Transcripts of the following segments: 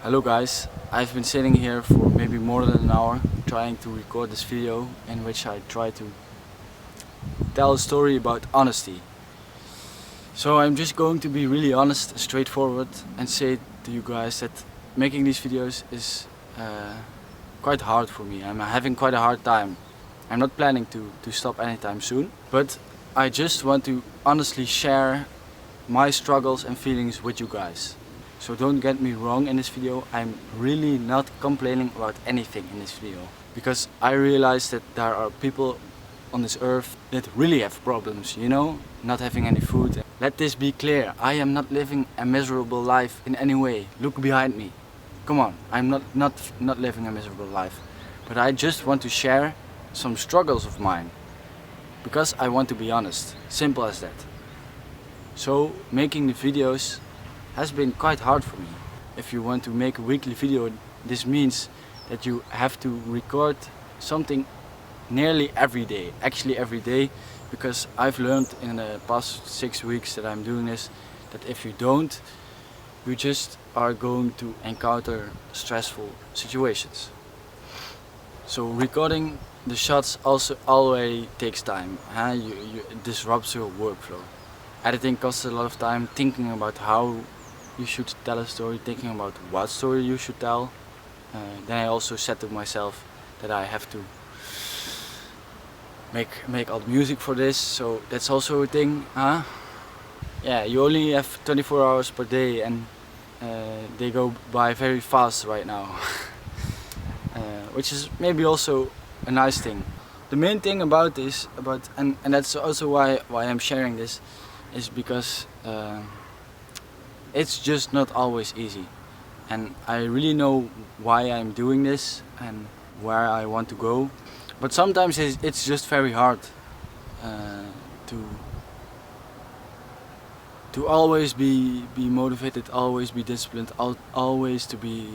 Hello guys, I've been sitting here for maybe more than an hour trying to record this video in which I try to tell a story about honesty. So I'm just going to be really honest and straightforward and say to you guys that making these videos is quite hard for me. I'm having quite a hard time. I'm not planning to stop anytime soon, but I just want to honestly share my struggles and feelings with you guys. So don't get me wrong in this video, I'm really not complaining about anything in this video. Because I realize that there are people on this earth that really have problems, you know? Not having any food. Let this be clear, I am not living a miserable life in any way. Look behind me. Come on, I'm not living a miserable life. But I just want to share some struggles of mine. Because I want to be honest. Simple as that. So making the videos has been quite hard for me. If you want to make a weekly video, this means that you have to record something nearly every day, actually every day, because I've learned in the past 6 weeks that I'm doing this, that if you don't, you just are going to encounter stressful situations. So recording the shots also always takes time, it disrupts your workflow. Editing costs a lot of time, thinking about how you should tell a story, thinking about what story you should tell. Then I also said to myself that I have to make all the music for this, so that's also a thing. Yeah, you only have 24 hours per day and they go by very fast right now. Which is maybe also a nice thing. The main thing about this, and that's also why I'm sharing this, is because it's just not always easy, and I really know why I'm doing this and where I want to go, but sometimes it's just very hard to always be motivated, always be disciplined, always to be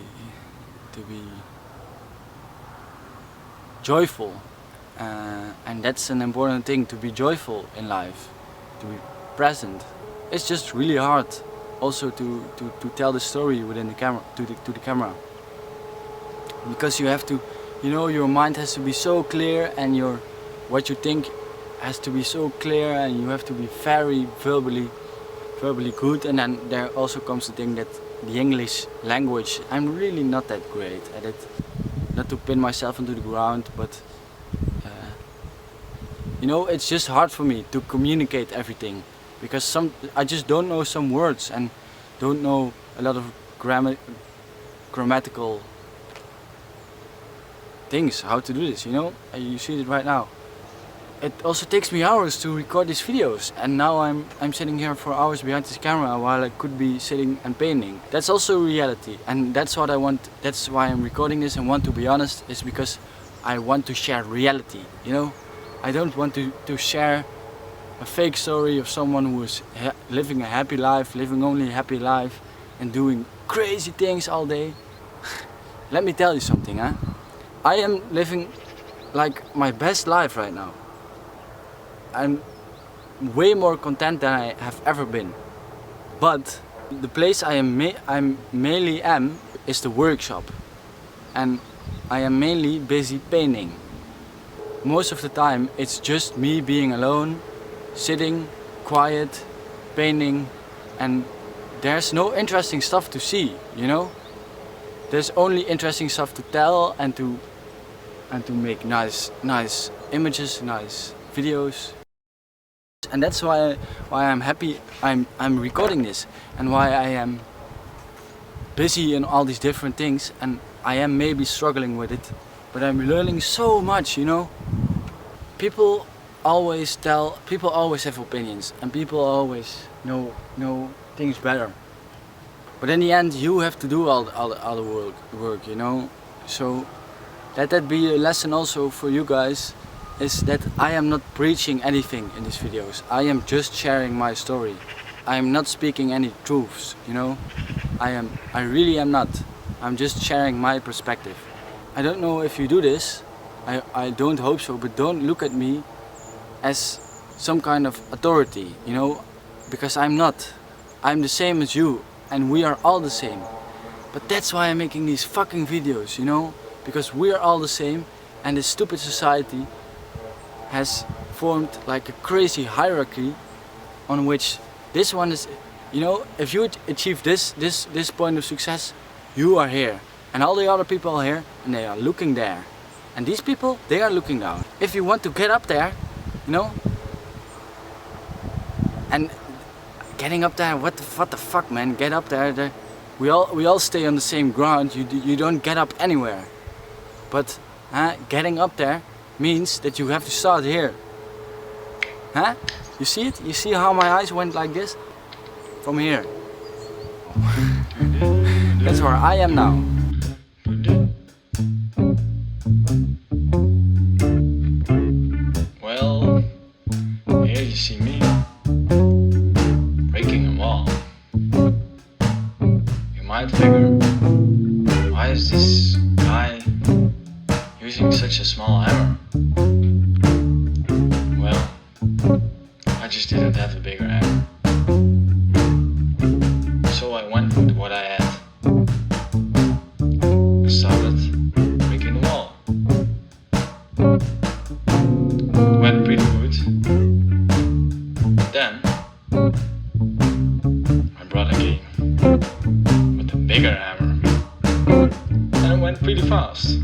joyful, and that's an important thing, to be joyful in life, to be present. It's just really hard also to tell the story within the camera, to the camera, because you have to, you know, your mind has to be so clear, and what you think has to be so clear, and you have to be very verbally good. And then there also comes the thing that the English language, I'm really not that great at it. Not to pin myself into the ground, but you know, it's just hard for me to communicate everything, because I just don't know some words and don't know a lot of grammatical things, how to do this, you know? You see it right now. It also takes me hours to record these videos, and now I'm sitting here for hours behind this camera while I could be sitting and painting. That's also reality, and that's what I want. That's why I'm recording this and want to be honest, is because I want to share reality, you know? I don't want to share a fake story of someone who is living a happy life, living only a happy life, and doing crazy things all day. Let me tell you something, I am living like my best life right now. I'm way more content than I have ever been. But the place I'm mainly am is the workshop, and I am mainly busy painting. Most of the time it's just me being alone, sitting, quiet, painting, and there's no interesting stuff to see, you know? There's only interesting stuff to tell and to make nice images, nice videos. And that's why I'm happy I'm recording this, and why I am busy in all these different things, and I am maybe struggling with it, but I'm learning so much, you know? People always have opinions, and people always know things better. But in the end, you have to do all the work, you know? So let that be a lesson also for you guys, is that I am not preaching anything in these videos. I am just sharing my story. I am not speaking any truths, you know? I really am not. I'm just sharing my perspective. I don't know if you do this, I don't hope so, but don't look at me as some kind of authority, you know, because I'm not. I'm the same as you, and we are all the same. But that's why I'm making these fucking videos, you know? Because we're all the same, and this stupid society has formed like a crazy hierarchy on which this one is, you know, if you achieve this point of success, you are here. And all the other people are here, and they are looking there. And these people, they are looking down. If you want to get up there, you know, and getting up there, what the fuck, man? Get up there. We all stay on the same ground. You don't get up anywhere. But getting up there means that you have to start here. Huh? You see it? You see how my eyes went like this? From here. That's where I am now. Well, here you see me breaking a wall. You might figure, why is this guy using such a small hammer? Well, I just didn't have a bigger hammer. So I went with what I had. I started breaking the wall. It went pretty good. Then my brother came with a bigger hammer. And it went pretty fast.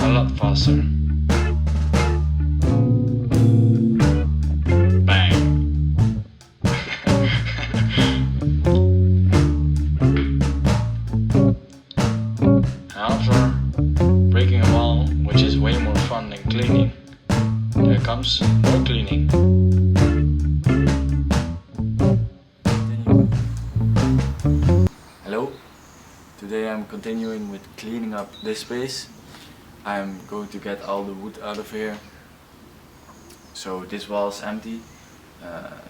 A lot faster. Bang. After breaking a wall, which is way more fun than cleaning, there comes more cleaning. Hello. Today I'm continuing with cleaning up this space. I'm going to get all the wood out of here. So this wall is empty,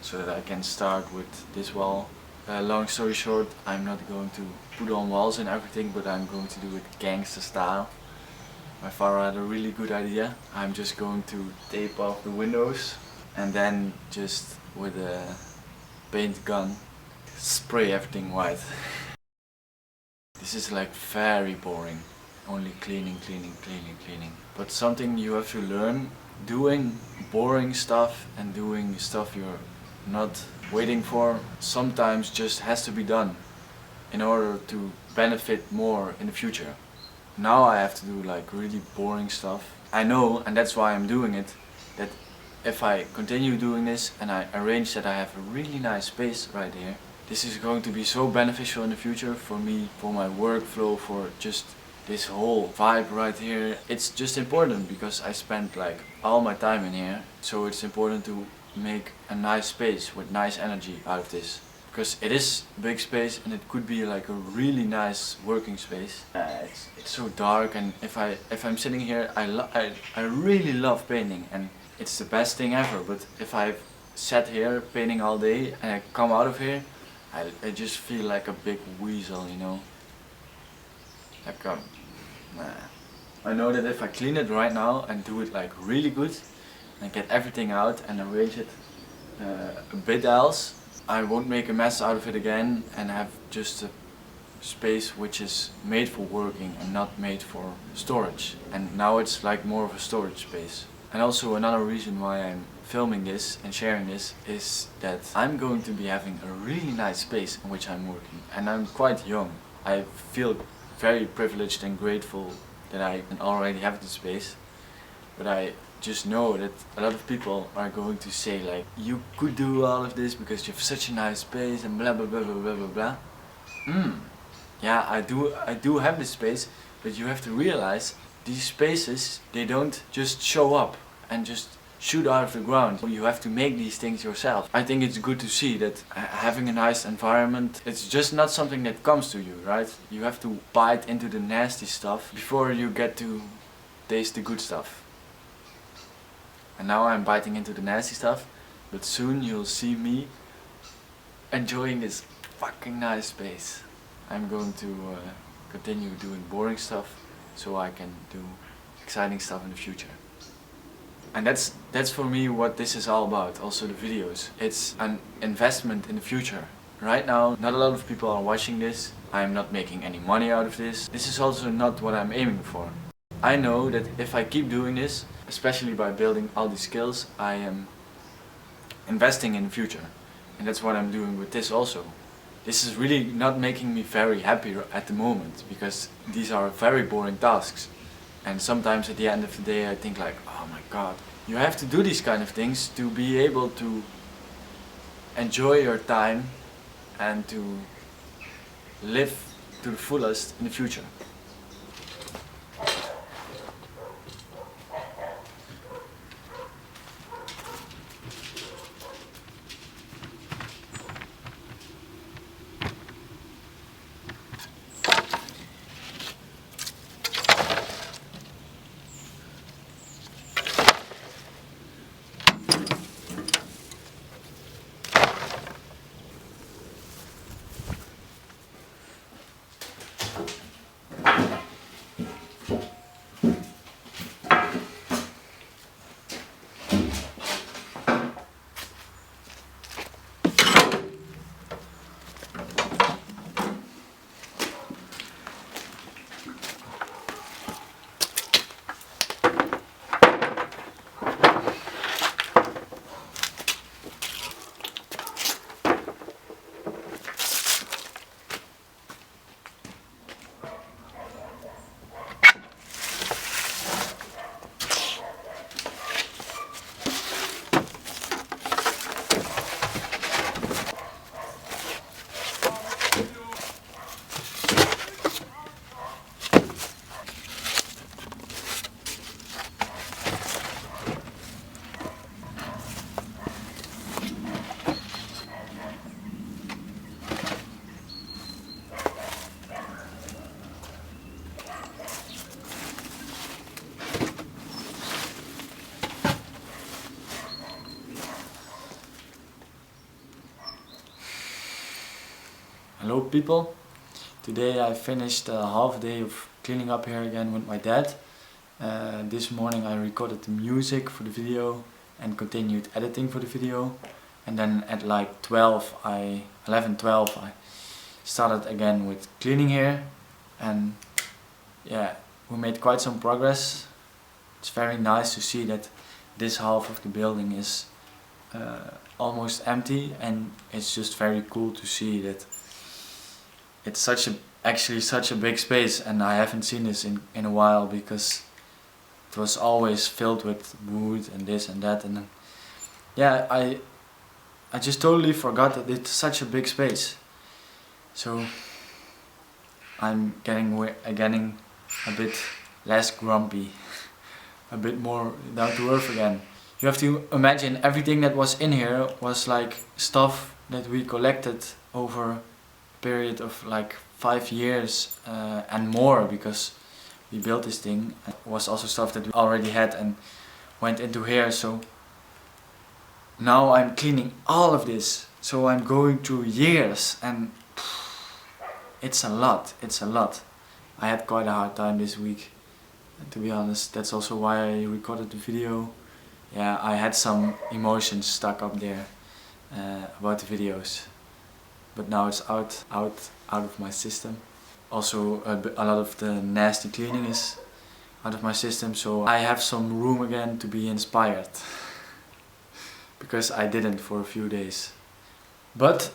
so that I can start with this wall. Long story short, I'm not going to put on walls and everything, but I'm going to do it gangster style. My father had a really good idea. I'm just going to tape off the windows and then just with a paint gun spray everything white. This is like very boring. Only cleaning. But something you have to learn, doing boring stuff and doing stuff you're not waiting for, sometimes just has to be done in order to benefit more in the future. Now I have to do like really boring stuff. I know, and that's why I'm doing it, that if I continue doing this and I arrange that I have a really nice space right here, this is going to be so beneficial in the future for me, for my workflow, for just this whole vibe right here. It's just important because I spent like all my time in here, so it's important to make a nice space with nice energy out of this. Because it is a big space and it could be like a really nice working space. It's so dark, and if I'm sitting here, I really love painting and it's the best thing ever. But if I've sat here painting all day and I come out of here, I just feel like a big weasel, you know. Like I know that if I clean it right now and do it like really good and get everything out and arrange it a bit else, I won't make a mess out of it again and have just a space which is made for working and not made for storage. And now it's like more of a storage space. And also another reason why I'm filming this and sharing this is that I'm going to be having a really nice space in which I'm working. And I'm quite young. I feel very privileged and grateful that I can already have this space. But I just know that a lot of people are going to say like, you could do all of this because you have such a nice space and blah blah blah blah blah blah blah. Yeah, I do have this space, but you have to realize these spaces, they don't just show up and just shoot out of the ground. You have to make these things yourself. I think it's good to see that having a nice environment, it's just not something that comes to you, right? You have to bite into the nasty stuff before you get to taste the good stuff. And now I'm biting into the nasty stuff, but soon you'll see me enjoying this fucking nice space. I'm going to continue doing boring stuff so I can do exciting stuff in the future. And that's for me what this is all about, also the videos. It's an investment in the future. Right now, not a lot of people are watching this. I'm not making any money out of this. This is also not what I'm aiming for. I know that if I keep doing this, especially by building all these skills, I am investing in the future. And that's what I'm doing with this also. This is really not making me very happy at the moment, because these are very boring tasks. And sometimes at the end of the day I think like, oh my god, you have to do these kind of things to be able to enjoy your time and to live to the fullest in the future. Hello people, today I finished a half day of cleaning up here again with my dad. This morning I recorded the music for the video and continued editing for the video, and then at like 12 I started again with cleaning here, and yeah, we made quite some progress. It's very nice to see that this half of the building is almost empty, and it's just very cool to see that it's actually such a big space, and I haven't seen this in a while, because it was always filled with wood and this and that, and then, yeah, I just totally forgot that it's such a big space. So I'm getting a bit less grumpy, a bit more down to earth again. You have to imagine everything that was in here was like stuff that we collected over period of like 5 years and more, because we built this thing. It was also stuff that we already had and went into here. So now I'm cleaning all of this, so I'm going through years, and it's a lot. I had quite a hard time this week, to be honest. That's also why I recorded the video. Yeah, I had some emotions stuck up there about the videos. But now it's out of my system. Also a lot of the nasty cleaning is out of my system, so I have some room again to be inspired. Because I didn't for a few days. But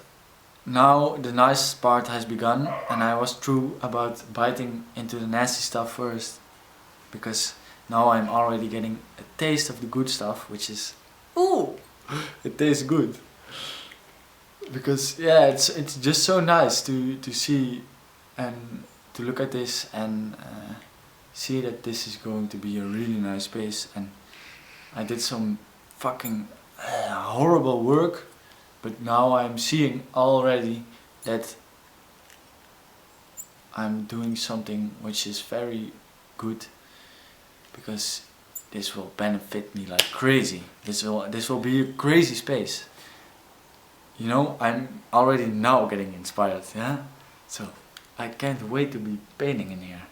now the nice part has begun, and I was true about biting into the nasty stuff first. Because now I'm already getting a taste of the good stuff, which is, ooh, it tastes good. Because yeah, it's just so nice to see and to look at this and see that this is going to be a really nice space. And I did some fucking horrible work, but now I'm seeing already that I'm doing something which is very good, because this will benefit me like crazy. This will be a crazy space. You know, I'm already now getting inspired, yeah? So I can't wait to be painting in here.